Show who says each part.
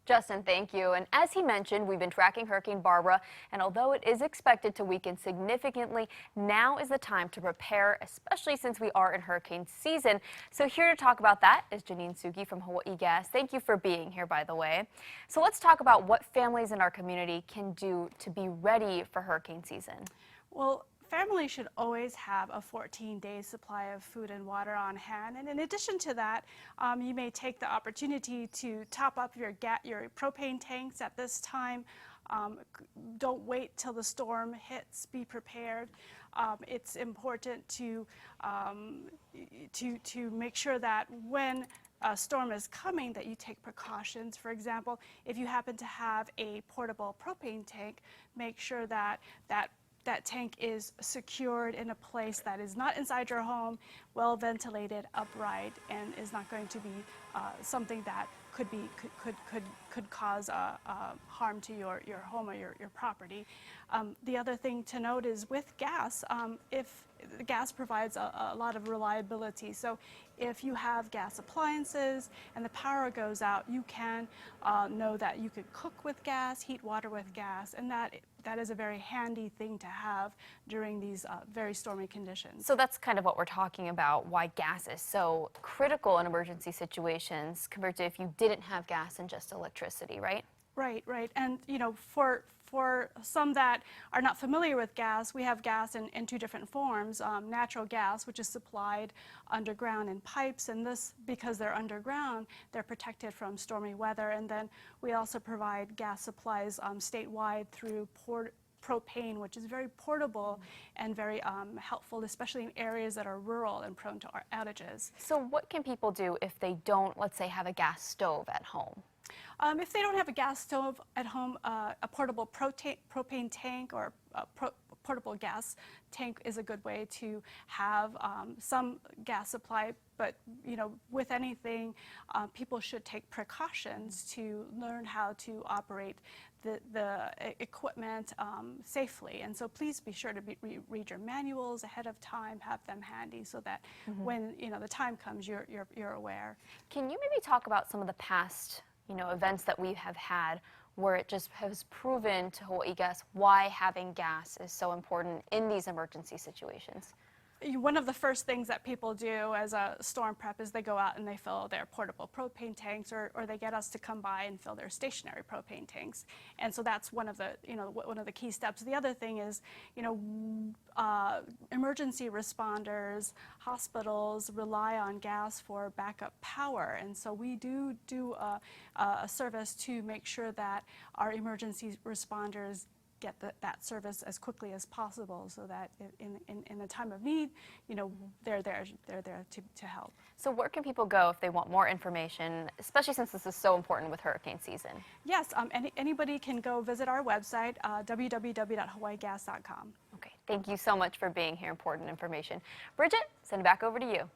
Speaker 1: Justin, thank you. And as he mentioned, we've been tracking Hurricane Barbara, and although it is expected to weaken significantly, now is the time to prepare, especially since we are in hurricane season. So here to talk about that is Janine Sugi from Hawaii Gas. Thank you for being here, by the way. So let's talk about what families in our community can do to be ready for hurricane season.
Speaker 2: Well, families should always have a 14-day supply of food and water on hand. And in addition to that, you may take the opportunity to top up your propane tanks at this time. Don't wait till the storm hits. Be prepared. It's important to make sure that when a storm is coming that you take precautions. For example, if you happen to have a portable propane tank, make sure that tank is secured in a place that is not inside your home, well ventilated, upright, and is not going to be something that could cause harm to your home or your property. The other thing to note is with gas, if the gas provides a lot of reliability. So if you have gas appliances and the power goes out, you can know that you could cook with gas, heat water with gas, and that is a very handy thing to have during these very stormy conditions.
Speaker 1: So that's kind of what we're talking about, why gas is so critical in emergency situations compared to if you didn't have gas and just electricity, right?
Speaker 2: Right. And for some that are not familiar with gas, we have gas in two different forms. Natural gas, which is supplied underground in pipes, and this, because they're underground, they're protected from stormy weather. And then we also provide gas supplies statewide through propane, which is very portable and very helpful, especially in areas that are rural and prone to outages.
Speaker 1: So what can people do if they don't, let's say, have a gas stove at home?
Speaker 2: If they don't have a gas stove at home, a portable propane tank or portable gas tank is a good way to have some gas supply. But with anything, people should take precautions to learn how to operate the equipment safely. And so please be sure to read your manuals ahead of time, have them handy so that when the time comes, you're aware.
Speaker 1: Can you maybe talk about some of the past events that we have had where it just has proven to Hawaii Gas why having gas is so important in these emergency situations?
Speaker 2: One of the first things that people do as a storm prep is they go out and they fill their portable propane tanks, or they get us to come by and fill their stationary propane tanks. And so that's one of the key steps. The other thing is, emergency responders, hospitals rely on gas for backup power, and so we do a service to make sure that our emergency responders get that service as quickly as possible, so that in the time of need, they're there to help.
Speaker 1: So where can people go if they want more information, especially since this is so important with hurricane season?
Speaker 2: Yes, anybody can go visit our website, www.hawaiigas.com.
Speaker 1: Okay, thank you so much for being here. Important information. Bridget, send it back over to you.